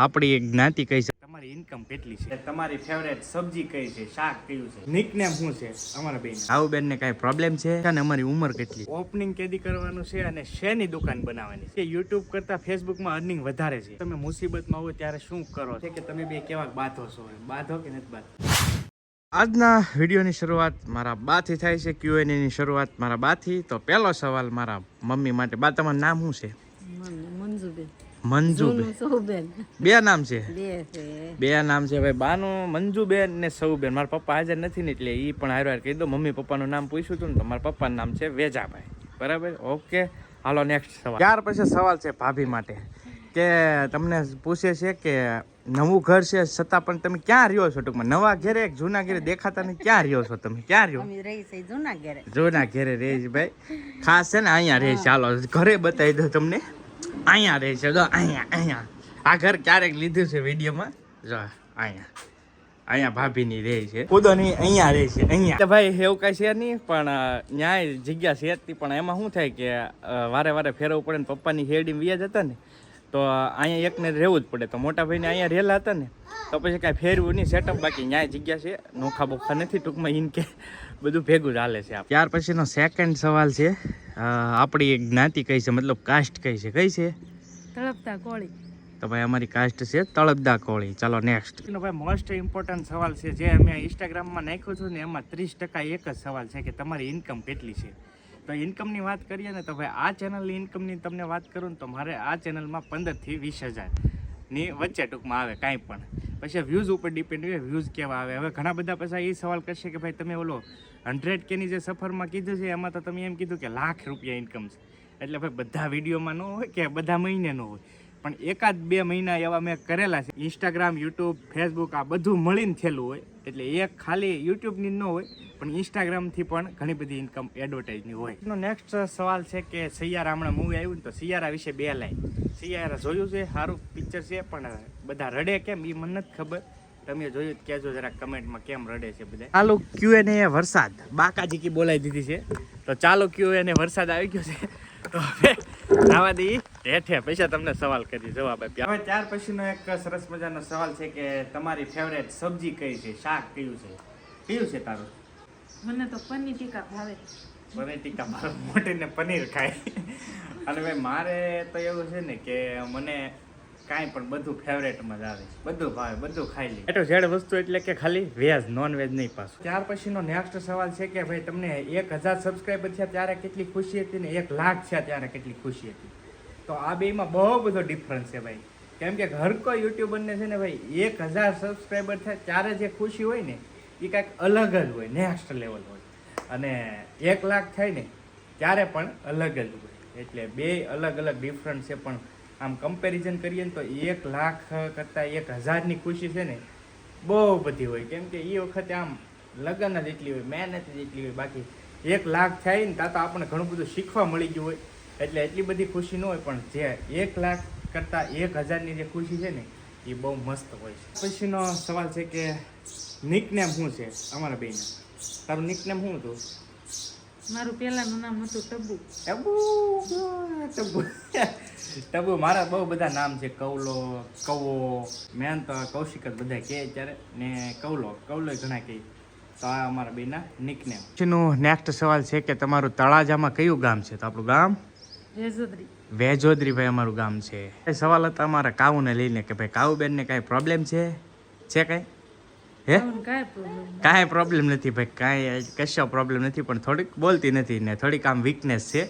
આપણી એક જ્ઞાતિ કઈ છે, તમારી ઇન્કમ કેટલી છે, તમારી ફેવરેટ સબ્જી કઈ છે, શાક કયું છે, નિકનેમ શું છે અમારા બેન, આવું બેન ને કઈ પ્રોબ્લેમ છે અને અમારી ઉંમર કેટલી, ઓપનિંગ કેદી કરવાનું છે અને શેની દુકાન બનાવવાની છે, યુટ્યુબ કરતા ફેસબુકમાં અર્નિંગ વધારે છે, તમે મુસીબતમાં હોય ત્યારે શું કરો છો કે તમે બે કેવા બાંધો છો, બાંધો કે નથી બાંધો. આજના વિડીયોની શરૂઆત મારા બાથી થાય છે. Q&A ની શરૂઆત મારા બાથી. તો પહેલો સવાલ મારા મમ્મી માટે. બા, તમારું નામ શું છે? મંજુબેન. બે નામ છે? બે નામ છે ભાઈ. બાનું મંજુબેન ને સૌબેન. મારા પપ્પા હાજર નથી ને એટલે એ પણ હારો કહી દો. મમ્મી પપ્પાનું નામ પૂછ્યું હતું ને તો મારા પપ્પાનું નામ છે વેજાભાઈ. બરાબર, ઓકે. હાલો નેક્સ્ટ સવાલ. ત્યાર પછી સવાલ છે ભાભી માટે, કે તમને પૂછે છે કે નવું ઘર છે છતાં પણ તમે ક્યાં રહ્યો છો? ટૂંકમાં નવા ઘેરે જૂના ઘેરે દેખાતા ને ક્યાં રહ્યો છો તમે? ક્યાં રહ્યો? જૂના ઘેરે રહે છે ભાઈ. ખાસ છે ને અહીંયા રહે છે. ચાલો ઘરે બતાવી દો તમને. અહીંયા રહે છે. જો અહીંયા આ ઘર ક્યારેક લીધું છે વિડીયોમાં. જો અહીંયા ભાભીની રહે છે. કૂદો નહીં, અહીંયા રહે છે. અહીંયા ભાઈ એવું કઈ છે નહીં, પણ ન્યાય જગ્યા છે જ. પણ એમાં શું થાય કે વારે વારે ફેરવવું પડે ને. પપ્પાની હેડી વ્યાજ હતા ને તો અહીંયા એકને રહેવું જ પડે. તો મોટા ભાઈને અહીંયા રહેલા હતા ને તો પછી કાંઈ ફેરવું નહીં સેટઅપ. બાકી ન્યાય જગ્યા છે, નોખા બોખા નથી. ટૂંકમાં ઇન કે બધું ભેગું જ હાલે છે. ત્યાર પછીનો સેકન્ડ સવાલ છે, આપણી એક જ્ઞાતિ કઈ છે, મતલબ કાસ્ટ કઈ છે? કઈ છે? તળપદા કોળી. તો ભાઈ અમારી કાસ્ટ છે તળપદા કોળી. ચાલો નેક્સ્ટ. ભાઈ મોસ્ટ ઇમ્પોર્ટન્ટ સવાલ છે જે અમે ઇન્સ્ટાગ્રામમાં નાખ્યું છું ને એમાં 30% એક જ સવાલ છે કે તમારી ઇન્કમ કેટલી છે. તો ઇન્કમની વાત કરીએ ને તો ભાઈ આ ચેનલની ઇન્કમની તમને વાત કરું ને તો મારે આ ચેનલમાં 15 થી 20,000ની વચ્ચે ટૂંકમાં આવે કાંઈ પણ. પછી વ્યૂઝ ઉપર ડિપેન્ડ હોય વ્યૂઝ કેવા આવે. હવે ઘણા બધા પછી એ સવાલ કરશે કે ભાઈ તમે ઓલો 100K જે સફરમાં કીધું છે એમાં તો તમે એમ કીધું કે ₹1,00,000 ઇન્કમ છે. એટલે ભાઈ બધા વિડીયોમાં ન હોય કે બધા મહિને ન હોય, પણ એકાદ બે મહિના એવા મેં કરેલા છે. ઇન્સ્ટાગ્રામ, યુટ્યુબ, ફેસબુક આ બધું મળીને થયેલું હોય. એટલે એક ખાલી યુટ્યુબની ન હોય પણ ઇન્સ્ટાગ્રામથી પણ ઘણી બધી ઇન્કમ એડવર્ટાઇઝની હોય. એનો નેક્સ્ટ સવાલ છે કે સૈયારા હમણાં મૂવી આવ્યું ને તો સૈયારા વિશે 2 લાઈન. સૈયારા જોયું છે, સારું પિક્ચર છે, પણ બધા રડે કેમ એ મને નથી ખબર. તમે જોયું કહેજો જરા કમેન્ટમાં કેમ રડે છે બધા. ચાલો Q&A વરસાદ. બાકાજી કી બોલાવી દીધી છે તો ચાલો Q&A વરસાદ આવી ગયો છે. તો હવે આવા દી હેઠે પૈસા તમને સવાલ કરી જવાબ આપ્યા. હવે ત્યાર પછીનો એક સરસ મજાનો સવાલ છે કે તમારી ફેવરેટ સબ્જી કઈ છે, શાક કયું છે? કયું છે તારું? મને તો પનીર ટીકા ભાવે. પનીર ટીકા મારો મોટીને પનીર ખાય. અને ભાઈ મારે તો એવું છે ને કે મને કાંઈ પણ બધું ફેવરેટમાં જ આવે. બધું ભાવે, બધું ખાઈ લે. એટલે જેડ વસ્તુ એટલે કે ખાલી વેજ, નોન વેજ નહીં પાછું. ત્યાર પછીનો નેક્સ્ટ સવાલ છે કે ભાઈ તમને 1,000 સબસ્ક્રાઈબર થયા ત્યારે કેટલી ખુશી હતી ને 1 લાખ થયા ત્યારે કેટલી ખુશી હતી. તો આ બેમાં બહુ બધો ડિફરન્સ છે ભાઈ. કેમ કે હર કોઈ યુટ્યુબરને છે ને ભાઈ 1,000 સબસ્ક્રાઈબર થાય ત્યારે જે ખુશી હોય ને એ કાંઈક અલગ જ હોય, નેક્સ્ટ લેવલ હોય. અને 1 લાખ થાય ને ત્યારે પણ અલગ જ હોય. એટલે બે અલગ અલગ ડિફરન્સ છે. પણ આમ કમ્પેરિઝન કરીએ ને તો 1 લાખ કરતાં 1,000ની ખુશી છે ને બહુ બધી હોય. કેમ કે એ વખતે આમ લગ્ન જ એટલી હોય, મહેનત જ એટલી હોય. બાકી 1 લાખ થાય ને ત્યાં તો આપણને ઘણું બધું શીખવા મળી ગયું હોય. એટલે એટલી બધી ખુશી ન હોય. પણ જે 1 લાખ કરતાં 1,000ની જે ખુશી છે ને એ બહુ મસ્ત હોય છે. પછીનો સવાલ છે કે નિકનેમ શું છે અમારા બેન? તારું નિકનેમ શું હતું? મારું પહેલાનું નામ હતું ટબુ. ટબુ. મારા બહુ બધા નામ છે. કવલો, કવો, મેન તો કૌશિક જ બધા કહે અત્યારે, ને કવલો ઘણા કહે. તો આ અમારા બેના નિકનેમ. પછીનો નેક્સ્ટ સવાલ છે કે તમારું તળાજામાં કયું ગામ છે? તો આપણું ગામ વેજોદરી ભાઈ અમારું ગામ છે. સવાલ હતા અમારા કાવુને લઈને કે ભાઈ કાવુબેનને કાંઈ પ્રોબ્લેમ છે કાંઈ? હે? કાંઈ પ્રોબ્લેમ નથી ભાઈ, કાંઈ કશો પ્રોબ્લેમ નથી. પણ થોડીક બોલતી નથી ને થોડીક આમ વીકનેસ છે.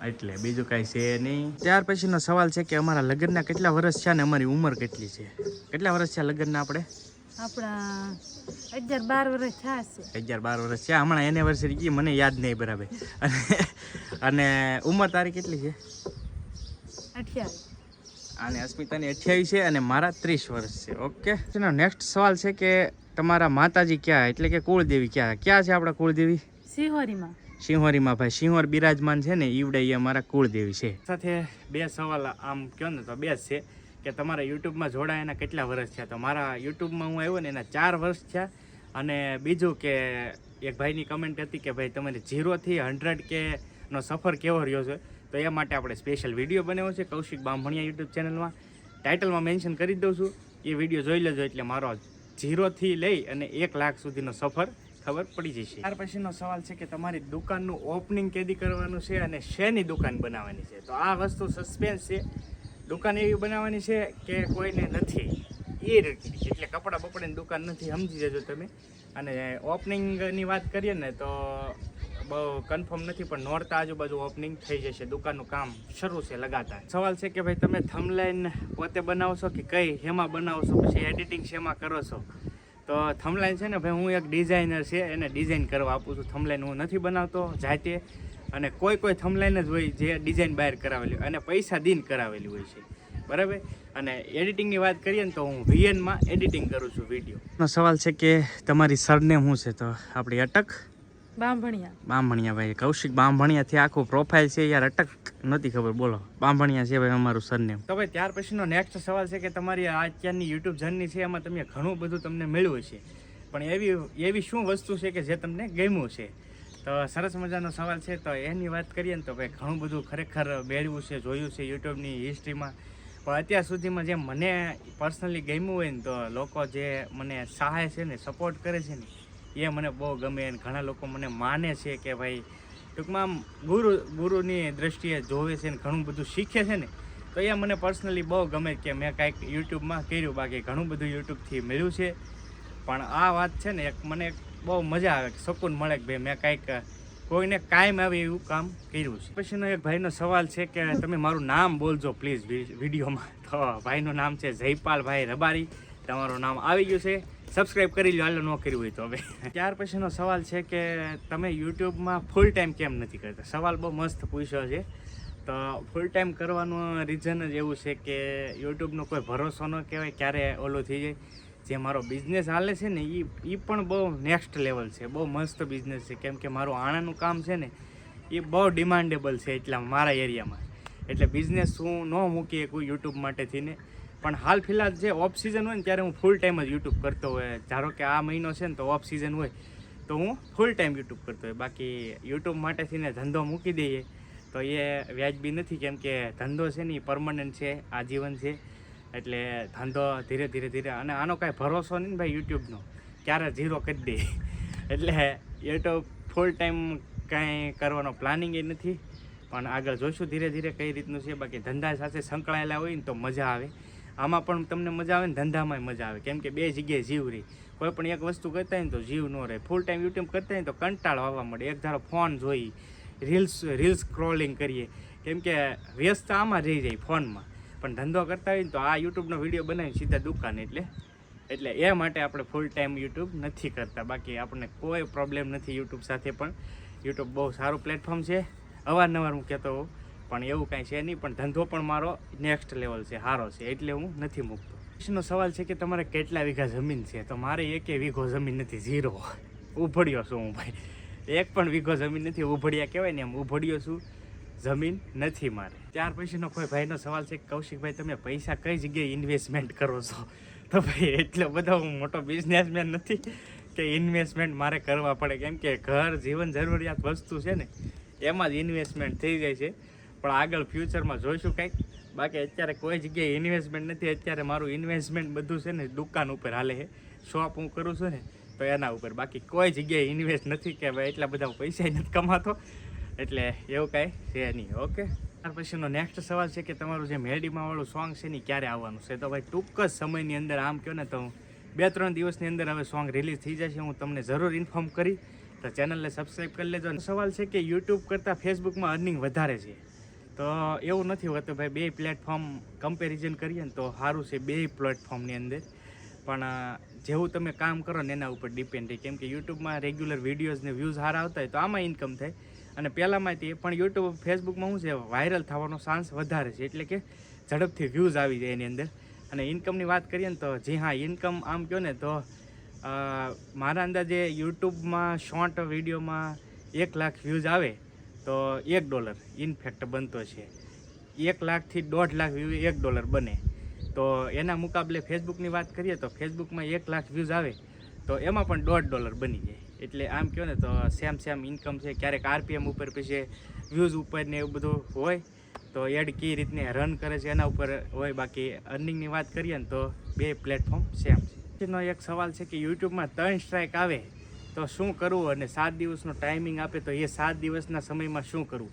એટલે બીજું કઈ છે નહીં. ત્યાર પછીનો સવાલ છે કે અમારા લગ્નના કેટલા વર્ષ છે ને અમારી ઉંમર કેટલી છે? કેટલા વર્ષ છે લગ્નના આપણે? આપણા 11-12 વર્ષ થયા છે. 11-12 વર્ષ છે. હમણાં એનિવર્સરી ગઈ, મને યાદ નહીં બરાબર. અને ઉંમર તારી કેટલી છે? 28. અને અસ્મિતાની 28 છે અને મારા 30 વર્ષ છે. ઓકે. નેક્સ્ટ સવાલ છે કે તમારા માતાજી ક્યાં, એટલે કે કુળદેવી ક્યાં છે આપણા કુળદેવી? સિંહોરીમાં ભાઈ. સિંહોર બિરાજમાન છે ને ઈવડે એ અમારા કુળદેવી છે. સાથે 2 સવાલ આમ કહો ને તો 2 છે કે તમારા યુટ્યુબમાં જોડાયાના કેટલા વર્ષ થયા? તો મારા યુટ્યુબમાં હું આવ્યો ને એના 4 વર્ષ થયા. અને બીજું કે એક ભાઈની કમેન્ટ હતી કે ભાઈ તમારે 0 થી 100K નો સફર કેવો રહ્યો છે? તો એ માટે આપણે સ્પેશિયલ વિડીયો બનાવ્યો છે કૌશિક બામભણિયા યુટ્યુબ ચેનલમાં. ટાઇટલમાં મેન્શન કરી દઉં છું, એ વિડીયો જોઈ લેજો એટલે મારો 0થી લઈ અને 1 લાખ સુધીનો સફર ખબર પડી જશે. ત્યાર પછીનો સવાલ છે કે તમારી દુકાનનું ઓપનિંગ કેદી કરવાનું છે અને શેની દુકાન બનાવવાની છે. તો આ વસ્તુ સસ્પેન્સ છે. દુકાન એવી બનાવવાની છે કે કોઈને નથી એ રીતની, એટલે કપડાં બપડાની દુકાન નથી, સમજી જજો તમે. અને ઓપનિંગની વાત કરીએ ને તો બહુ કન્ફર્મ નથી, પણ નોરતા આજુબાજુ ઓપનિંગ થઈ જશે. દુકાનનું કામ શરૂ છે લગાતાર. સવાલ છે કે ભાઈ તમે થંબલાઈન પોતે બનાવશો કે કઈ હેમાં બનાવશો, પછી એડિટિંગ શેમાં કરો છો. તો થંબલાઈન છે ને ભાઈ હું એક ડિઝાઇનર છે એને ડિઝાઇન કરવા આપું છું. થંબલાઈન હું નથી બનાવતો જાતે, અને કોઈ થંબલાઈન જ હોય જે ડિઝાઇન બહાર કરાવેલી હોય અને પૈસા દીન કરાવેલી હોય છે, બરાબર. અને એડિટિંગની વાત કરીએ ને તો હું VN માં એડિટિંગ કરું છું વિડીયો. સવાલ છે કે તમારી સરનેમ શું છે. તો આપણી અટક બામભણિયા ભાઈ, કૌશિક બામભણિયાથી આખું પ્રોફાઇલ છે યાર, અટક નથી ખબર, બોલો બામભણિયા છે ભાઈ અમારું સરનેમ. તો ભાઈ ત્યાર પછીનો નેક્સ્ટ સવાલ છે કે તમારી અત્યારની યુટ્યુબ જર્ની છે એમાં તમે ઘણું બધું તમને મળ્યું છે, પણ એવી શું વસ્તુ છે કે જે તમને ગમ્યું છે. તો સરસ મજાનો સવાલ છે. તો એની વાત કરીએ ને તો ભાઈ ઘણું બધું ખરેખર મેળવ્યું છે, જોયું છે યુટ્યુબની હિસ્ટ્રીમાં. પણ અત્યાર સુધીમાં જે મને પર્સનલી ગમ્યું હોય ને તો લોકો જે મને સહાય છે ને, સપોર્ટ કરે છે ને, એ મને બહુ ગમે. અને ઘણા લોકો મને માને છે કે ભાઈ ટૂંકમાં આમ ગુરુની દ્રષ્ટિએ જોવે છે ને ઘણું બધું શીખે છે ને, તો એ મને પર્સનલી બહુ ગમે કે મેં કાંઈક યુટ્યુબમાં કર્યું. બાકી ઘણું બધું યુટ્યુબથી મળ્યું છે, પણ આ વાત છે ને એક મને બહુ મજા આવે, શકૂન મળે કે ભાઈ મેં કાંઈક કોઈને કાયમ આવે એવું કામ કર્યું છે. પછીનો એક ભાઈનો સવાલ છે કે તમે મારું નામ બોલજો પ્લીઝ વિડીયોમાં. તો ભાઈનું નામ છે જયપાલભાઈ રબારી. તમારું નામ આવી ગયું છે, સબસ્ક્રાઈબ કરી લો, હાલો ન કર્યું હોય તો હવે. ત્યાર પછીનો સવાલ છે કે તમે યુટ્યુબમાં ફૂલ ટાઈમ કેમ નથી કરતા. સવાલ બહુ મસ્ત પૂછ્યો છે. તો ફૂલ ટાઈમ કરવાનું રીઝન જ એવું છે કે યુટ્યુબનો કોઈ ભરોસો ન કહેવાય, ક્યારે ઓલું થઈ જાય. જે મારો બિઝનેસ હાલે છે ને એ પણ બહુ નેક્સ્ટ લેવલ છે, બહુ મસ્ત બિઝનેસ છે. કેમ કે મારું આણાનું કામ છે ને એ બહુ ડિમાન્ડેબલ છે એટલા મારા એરિયામાં. એટલે બિઝનેસ હું ન મૂકી શકું યુટ્યુબ માટેથી ને. પણ હાલ ફિલહાલ જે ઓફ સિઝન હોય ને ત્યારે હું ફૂલ ટાઈમ જ યુટ્યુબ કરતો હોય. ધારો કે આ મહિનો છે ને તો ઓફ સિઝન હોય તો હું ફૂલ ટાઈમ યુટ્યુબ કરતો હોય. બાકી યુટ્યુબ માટેથી ને ધંધો મૂકી દઈએ તો એ વ્યાજબી નથી, કેમ કે ધંધો છે ને એ પરમનન્ટ છે, આજીવન છે. એટલે ધંધો ધીરે ધીરે અને આનો કાંઈ ભરોસો નહીં ભાઈ યુટ્યુબનો, ક્યારે ઝીરો કરી દે. એટલે યુટ્યુબ ફૂલ ટાઈમ કાંઈ કરવાનો પ્લાનિંગ એ નથી, પણ આગળ જોઈશું ધીરે ધીરે કઈ રીતનું છે. બાકી ધંધા સાથે સંકળાયેલા હોય ને તો મજા આવે. આમાં પણ તમને મજા આવે ને ધંધામાંય મજા આવે, કેમ કે બે જગ્યાએ જીવ રહે. કોઈ પણ એક વસ્તુ કરતા હોય ને તો જીવ ન રહે. ફૂલ ટાઈમ યુટ્યુબ કરતા હોય ને તો કંટાળો આવવા મળે. એક ધારો ફોન જોઈ, રીલ્સ સ્ક્રોલિંગ કરીએ, કેમ કે વ્યસ્ત આમાં રહી જાય ફોનમાં. પણ ધંધો કરતા હોય ને તો આ યુટ્યુબનો વિડીયો બનાવીને સીધા દુકાન. એટલે એ માટે આપણે ફૂલ ટાઈમ યુટ્યુબ નથી કરતા. બાકી આપણને કોઈ પ્રોબ્લેમ નથી યુટ્યુબ સાથે. પણ યુટ્યુબ બહુ સારું પ્લેટફોર્મ છે, અવારનવાર હું કહેતો હોઉં, પણ એવું કાંઈ છે નહીં. પણ ધંધો પણ મારો નેક્સ્ટ લેવલ છે, સારો છે, એટલે હું નથી મૂકતો. પછીનો સવાલ છે કે તમારે કેટલા વીઘા જમીન છે. તો મારે 1 વીઘો જમીન નથી, 0. ઉભડ્યો છું હું ભાઈ, 1 પણ વીઘો જમીન નથી. ઉભડિયા કહેવાય ને એમ ઉભડ્યો છું, જમીન નથી મારે. ત્યાર પછીનો કોઈ ભાઈનો સવાલ છે કે કૌશિકભાઈ તમે પૈસા કઈ જગ્યાએ ઇન્વેસ્ટમેન્ટ કરો છો. તો ભાઈ એટલો બધો હું મોટો બિઝનેસમેન નથી કે ઇન્વેસ્ટમેન્ટ મારે કરવા પડે, કેમ કે ઘર જીવન જરૂરિયાત વસ્તુ છે ને એમાં જ ઇન્વેસ્ટમેન્ટ થઈ જાય છે. પણ આગળ ફ્યુચરમાં જોઈશું કંઈક. બાકી અત્યારે કોઈ જગ્યાએ ઇન્વેસ્ટમેન્ટ નથી. અત્યારે મારું ઇન્વેસ્ટમેન્ટ બધું છે ને દુકાન ઉપર હાલે છે, શોપ હું કરું છું ને તો એના ઉપર. બાકી કોઈ જગ્યાએ ઇન્વેસ્ટ નથી કે ભાઈ એટલા બધા પૈસા નથી કમાતો, એટલે એવું કાંઈ છે નહીં. ઓકે, ત્યાર પછીનો નેક્સ્ટ સવાલ છે કે તમારું જે મેલડીમાં વાળું સોંગ છે ને ક્યારે આવવાનું છે. તો ભાઈ ટૂંક જ સમયની અંદર, આમ કહો ને તો 2-3 દિવસની અંદર હવે સોંગ રિલીઝ થઈ જશે. હું તમને જરૂર ઇન્ફોર્મ કરી, તો ચેનલને સબસ્ક્રાઈબ કરી લેજો. સવાલ છે કે યુટ્યુબ કરતાં ફેસબુકમાં અર્નિંગ વધારે છે. તો એવું નથી હોતું ભાઈ, બે પ્લેટફોર્મ કમ્પેરિઝન કરીએ ને તો સારું છે બે પ્લેટફોર્મની અંદર. પણ જેવું તમે કામ કરો ને એના ઉપર ડિપેન્ડ રહે. કેમ કે યુટ્યુબમાં રેગ્યુલર વિડીયોઝ ને વ્યૂઝ સારા આવતા હોય તો આમાં ઇન્કમ થાય, અને પહેલાંમાં તે પણ યુટ્યુબ ફેસબુકમાં શું છે વાયરલ થવાનો ચાન્સ વધારે છે, એટલે કે ઝડપથી વ્યૂઝ આવી જાય એની અંદર. અને ઇન્કમની વાત કરીએ ને તો જી હા, ઇન્કમ આમ કહો ને તો મારા અંદાજે યુટ્યુબમાં શોર્ટ વિડીયોમાં 1 લાખ વ્યૂઝ આવે તો $1 ઇનફેક્ટ બનતો છે. 1 લાખથી 1.5 લાખ વ્યૂ $1 બને. તો એના મુકાબલે ફેસબુકની વાત કરીએ તો ફેસબુકમાં 1 લાખ વ્યૂઝ આવે તો એમાં પણ $1.5 બની જાય. એટલે આમ કહો ને તો સેમ ઇન્કમ છે. ક્યારેક આરપીએમ ઉપર પછી વ્યૂઝ ઉપર ને એવું બધું હોય તો એડ કઈ રીતને રન કરે છે એના ઉપર હોય. બાકી અર્નિંગની વાત કરીએ ને તો બે પ્લેટફોર્મ સેમ છે. એનો એક સવાલ છે કે યુટ્યુબમાં 3 સ્ટ્રાઇક આવે તો શું કરવું, અને 7 દિવસનો ટાઈમિંગ આપે તો એ 7 દિવસના સમયમાં શું કરવું.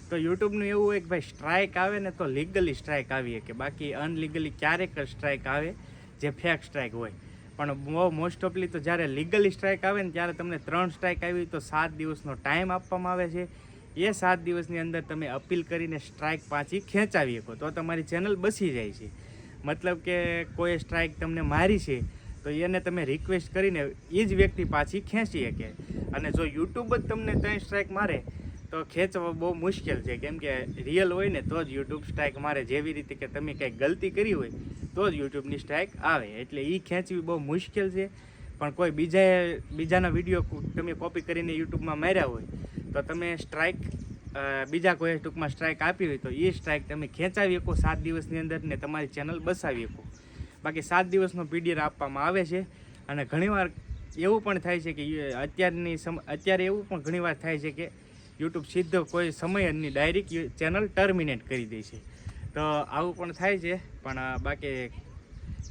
તો યુટ્યુબનું એવું હોય કે ભાઈ સ્ટ્રાઇક આવે ને તો લીગલી સ્ટ્રાઇક આવીએ કે બાકી અનલીગલી ક્યારેક સ્ટ્રાઇક આવે જે ફેક સ્ટ્રાઇક હોય. પણ બહુ મોસ્ટ ઓફલી તો જ્યારે લીગલી સ્ટ્રાઇક આવે ને ત્યારે તમને 3 સ્ટ્રાઇક આવી તો 7 દિવસનો ટાઈમ આપવામાં આવે છે. એ 7 દિવસની અંદર તમે અપીલ કરીને સ્ટ્રાઇક પાછી ખેંચાવી શકો તો તમારી ચેનલ બસી જાય છે. મતલબ કે કોઈ સ્ટ્રાઇક તમને મારી છે તો એને તમે રિક્વેસ્ટ કરીને એ જ વ્યક્તિ પાછી ખેંચી શકે. અને જો યુટ્યુબ જ તમને 3 સ્ટ્રાઇક મારે તો ખેંચવા બહુ મુશ્કેલ છે, કેમ કે રિયલ હોય ને તો જ યુટ્યુબ સ્ટ્રાઇક મારે. જેવી રીતે કે તમે કંઈક ગલતી કરી હોય તો જ યુટ્યુબની સ્ટ્રાઇક આવે, એટલે એ ખેંચવી બહુ મુશ્કેલ છે. પણ કોઈ બીજાના વિડીયો તમે કોપી કરીને યુટ્યુબમાં માર્યા હોય તો તમે સ્ટ્રાઇક બીજા કોઈ ટૂંકમાં સ્ટ્રાઇક આપી હોય તો એ સ્ટ્રાઇક તમે ખેંચાવી શકો 7 દિવસની અંદર ને તમારી ચેનલ બસાવી શકો. બાકી 7 દિવસનો પીડીઆર આપવામાં આવે છે. અને ઘણીવાર એવું પણ થાય છે કે અત્યારે એવું પણ ઘણીવાર થાય છે કે યુટ્યુબ સીધો કોઈ સમયની ડાયરેક્ટ ચેનલ ટર્મિનેટ કરી દે છે. તો આવું પણ થાય છે. પણ બાકી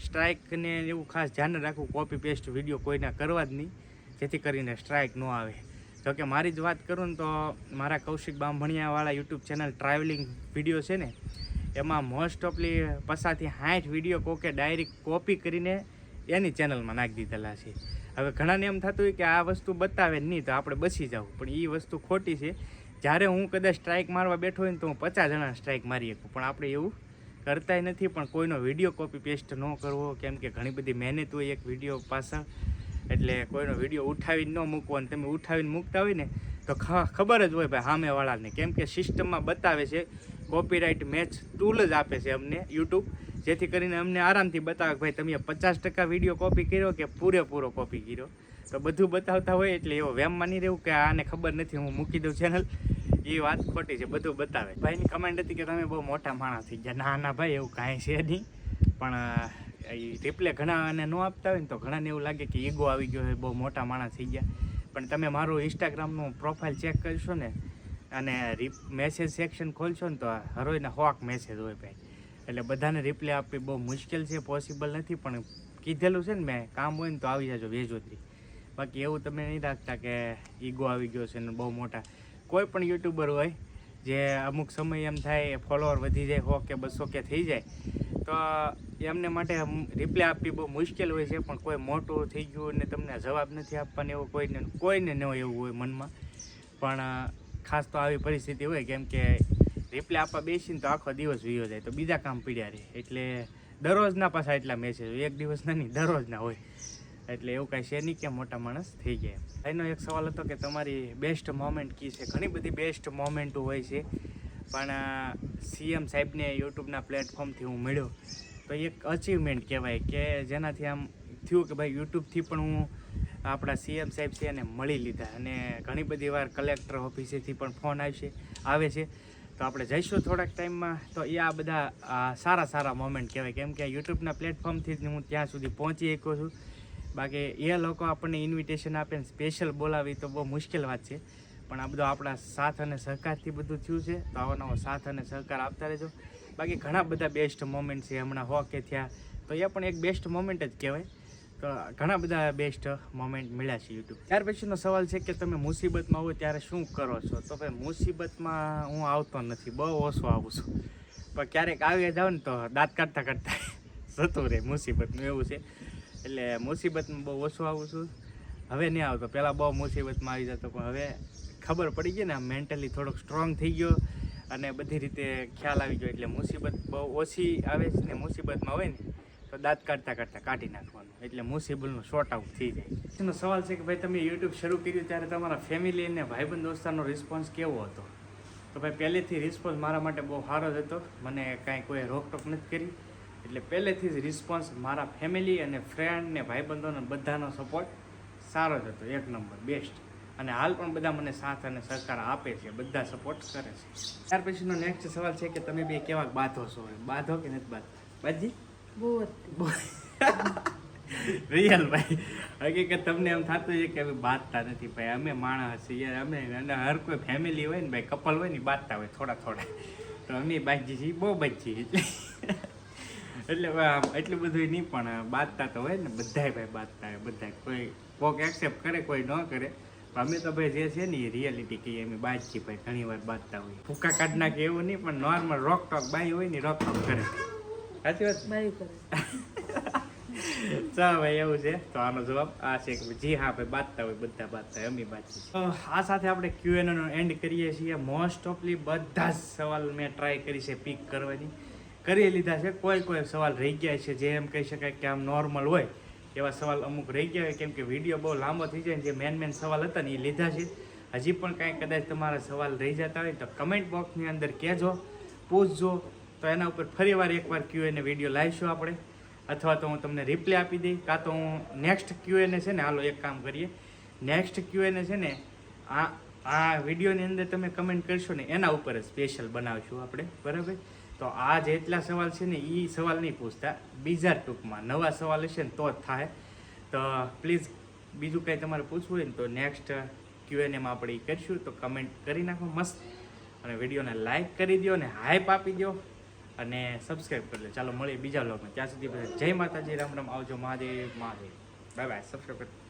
સ્ટ્રાઇકને એવું ખાસ ધ્યાન રાખવું, કોપી પેસ્ટ વિડીયો કોઈના કરવા જ નહીં જેથી કરીને સ્ટ્રાઇક ન આવે. જોકે મારી જ વાત કરું ને તો મારા કૌશિક બામભણિયાવાળા યુટ્યુબ ચેનલ ટ્રાવેલિંગ વિડીયો છે ને એમાં મોસ્ટ ઓફલી 50 થી 60 વિડીયો કોકે ડાયરેક્ટ કોપી કરીને એની ચેનલમાં નાખી દીધેલા છે. હવે ઘણાને એમ થતું હોય કે આ વસ્તુ બતાવે નહીં તો આપણે બસી જાવ, પણ એ વસ્તુ ખોટી છે. જ્યારે હું કદાચ સ્ટ્રાઇક મારવા બેઠો હોય ને તો હું 50 જણા સ્ટ્રાઇક મારી શકું, પણ આપણે એવું કરતાય નથી. પણ કોઈનો વિડીયો કોપી પેસ્ટ ન કરવો, કેમ કે ઘણી બધી મહેનત હોય એક વિડીયો પાછળ. એટલે કોઈનો વિડીયો ઉઠાવીને ન મૂકવો, અને તમે ઉઠાવીને મૂકતા હોય ને તો ખબર જ હોય ભાઈ સામેવાળાને, કેમ કે સિસ્ટમમાં બતાવે છે કોપીરાઇટ મેચ ટૂલ જ આપે છે અમને યુટ્યુબ, જેથી કરીને અમને આરામથી બતાવે કે ભાઈ તમે 50% વિડીયો કોપી કર્યો કે પૂરેપૂરો કોપી કર્યો. તો બધું બતાવતા હોય એટલે એવો વેમ માની રહેવું કે આને ખબર નથી હું મૂકી દઉં ચેનલ, એ વાત ખોટી છે. બધું બતાવે. ભાઈની કમેન્ટ હતી કે તમે બહુ મોટા માણસ થઈ ગયા. ના ભાઈ એવું કાંઈ છે નહીં. પણ રિપ્લે ઘણાને ન આપતા હોય ને તો ઘણાને એવું લાગે કે ઈગો આવી ગયો હોય, બહુ મોટા માણસ થઈ ગયા. પણ તમે મારું ઇન્સ્ટાગ્રામનું પ્રોફાઇલ ચેક કરશો ને અને મેસેજ સેક્શન ખોલશો ને તો હરોયના હોક મેસેજ હોય ભાઈ. એટલે બધાને રિપ્લે આપવી બહુ મુશ્કેલ છે, પોસિબલ નથી. પણ કીધેલું છે ને મેં, કામ હોય ને તો આવી જાજો વેજોથી. બાકી એવું તમે નહીં રાખતા કે ઈગો આવી ગયો છે ને બહુ મોટા. કોઈ પણ યુટ્યુબર હોય જે અમુક સમય એમ થાય ફોલોવર વધી જાય 100 કે 200 કે થઈ જાય તો એમને માટે રિપ્લે આપવી બહુ મુશ્કેલ હોય છે. પણ કોઈ મોટું થઈ ગયું ને તમને જવાબ નથી આપવાનો એવો કોઈને ન એવું હોય મનમાં. પણ ખાસ તો આવી પરિસ્થિતિ હોય, કેમ કે રિપ્લે આપવા બેસીને તો આખો દિવસ વીયો જાય તો બીજા કામ પીડ્યા રહે. એટલે દરરોજના પાછા એટલા મેસેજ હોય, એક દિવસના નહીં દરરોજના હોય. એટલે એવું કાંઈ છે નહીં કે મોટા માણસ થઈ ગયા. એનો એક સવાલ હતો કે તમારી બેસ્ટ મોમેન્ટ કી છે. ઘણી બધી બેસ્ટ મોમેન્ટો હોય છે, પણ સીએમ સાહેબને યુટ્યુબના પ્લેટફોર્મથી હું મળ્યો તો એક અચીવમેન્ટ કહેવાય કે જેનાથી આમ થયું કે ભાઈ યુટ્યુબથી પણ હું આપણા સીએમ સાહેબ છે એને મળી લીધા. અને ઘણી બધી વાર કલેક્ટર ઓફિસેથી પણ ફોન આવે છે તો આપણે જઈશું થોડાક ટાઈમમાં. તો એ આ બધા સારા મોમેન્ટ કહેવાય, કેમ કે યુટ્યુબના પ્લેટફોર્મથી જ હું ત્યાં સુધી પહોંચી શક્યો છું. બાકી એ લોકો આપણને ઇન્વિટેશન આપે ને સ્પેશિયલ બોલાવી તો બહુ મુશ્કેલ વાત છે. પણ આ બધું આપણા સાથ અને સહકારથી બધું થયું છે. તો આવો નવો સાથ અને સહકાર આપતા રહેજો. બાકી ઘણા બધા બેસ્ટ મોમેન્ટ છે હમણાં કે થયા તો એ પણ એક બેસ્ટ મોમેન્ટ જ કહેવાય. તો ઘણા બધા બેસ્ટ મોમેન્ટ મળ્યા છે યુટ્યુબ. ત્યાર પછીનો સવાલ છે કે તમે મુસીબતમાં હોય ત્યારે શું કરો છો. તો ભાઈ મુસીબતમાં હું આવતો નથી, બહુ ઓછો આવું છું. પણ ક્યારેક આવી જાવ ને તો દાંત કાઢતા જતું રહે મુસીબતનું, એવું છે. એટલે મુસીબતમાં બહુ ઓછું આવું છું. હવે નહીં આવતો. પહેલાં બહુ મુસીબતમાં આવી જતો, પણ હવે ખબર પડી ગઈ ને, મેન્ટલી થોડોક સ્ટ્રોંગ થઈ ગયો અને બધી રીતે ખ્યાલ આવી ગયો. એટલે મુસીબત બહુ ઓછી આવે છે ને મુસીબતમાં હોય ને તો દાંત કાઢતા કાઢી નાખવાનું, એટલે મુસીબતનું શોર્ટ આઉટ થઈ જાય. એનો સવાલ છે કે ભાઈ તમે યુટ્યુબ શરૂ કર્યું ત્યારે તમારા ફેમિલી અને ભાઈબંધ દોસ્તારનો રિસ્પોન્સ કેવો હતો. તો ભાઈ પહેલેથી રિસ્પોન્સ મારા માટે બહુ સારો જ હતો. મને કાંઈ કોઈ રોકટોક નથી કરી. એટલે પહેલેથી જ રિસ્પોન્સ મારા ફેમિલી અને ફ્રેન્ડ ને ભાઈબંધોનો બધાનો સપોર્ટ સારો જ હતો, એક નંબર બેસ્ટ. અને હાલ પણ બધા મને સાથ અને સહકાર આપે છે, બધા સપોર્ટ કરે છે. ત્યાર પછીનો નેક્સ્ટ સવાલ છે કે તમે બે કેવા બાંધો છો. બાંધો કે નથી બાંધો? બાજી બહુ રિયલ ભાઈ હકીકત તમને એમ થતું છે કે અમે બાંધતા નથી ભાઈ, અમે માણસ છીએ અમે, અને હર કોઈ ફેમિલી હોય ને ભાઈ, કપલ હોય ને બાંધતા હોય થોડા થોડા, તો અમે બાજી છીએ, બહુ બચી એટલે એટલું બધું નહીં, પણ બાંધતા તો હોય ને બધાય ભાઈ, બાંધતા હોય બધાય, કોઈ કોક એક્સેપ્ટ કરે કોઈ ન કરે, અમે તો ભાઈ જે છે ને એ રિયાલિટી કહીએ, અમે બાજી ભાઈ ઘણી વાર બાંધતા હોય, ફૂકા કાઢ નાખે એવું નહીં, પણ નોર્મલ રોક ટોક બાઈ હોય ને રોક ટોક કરે. સાચી વાત. બાયું કરે. ચાલો ભાઈ એવું છે, તો આનો જવાબ આ છે કે જી હા ભાઈ બાંધતા હોય, બધા બાંધતા હોય, અમે બાંધીએ. તો આ સાથે આપણે Q&A નો એન્ડ કરીએ છીએ. મોસ્ટ ઓફલી બધા જ સવાલ મેં ટ્રાય કરી છે પિક કરવાની, કરી લીધા છે. કોઈ સવાલ રહી ગયા છે જે એમ કહી શકાય કે આમ નોર્મલ હોય એવા સવાલ અમુક રહી ગયા હોય, કેમ કે વિડીયો બહુ લાંબો થઈ જાય ને, જે મેન સવાલ હતા ને એ લીધા છે. હજી પણ કાંઈ કદાચ તમારા સવાલ રહી જતા હોય તો કમેન્ટ બોક્સની અંદર કહેજો, પૂછજો, તો એના ઉપર ફરીવાર એકવાર Q&A વિડીયો લાવીશું આપણે, અથવા તો હું તમને રિપ્લે આપી દઈ, કાં તો હું નેક્સ્ટ Q&A છે ને, હાલો એક કામ કરીએ, નેક્સ્ટ Q&A છે ને આ વિડીયોની અંદર તમે કમેન્ટ કરશો ને એના ઉપર જ સ્પેશિયલ બનાવશું આપણે, બરાબર. તો આ જેટલા સવાલ છે ને એ સવાલ નહીં પૂછતા, બીજા ટૂંકમાં નવા સવાલ હશે ને તો જ થાય. તો પ્લીઝ બીજું કંઈ તમારે પૂછવું હોય ને તો નેક્સ્ટ Q&Aમાં આપણે એ કરીશું, તો કમેન્ટ કરી નાખો મસ્ત, અને વિડીયોને લાઈક કરી દો ને હાઈપ આપી દો અને સબસ્ક્રાઈબ કરી લો. ચાલો મળીએ બીજા વ્લોગમાં, ત્યાં સુધી જય માતાજી, રામ રામ, આવજો, Mahadev Mahadev, bye bye, subscribe કરી.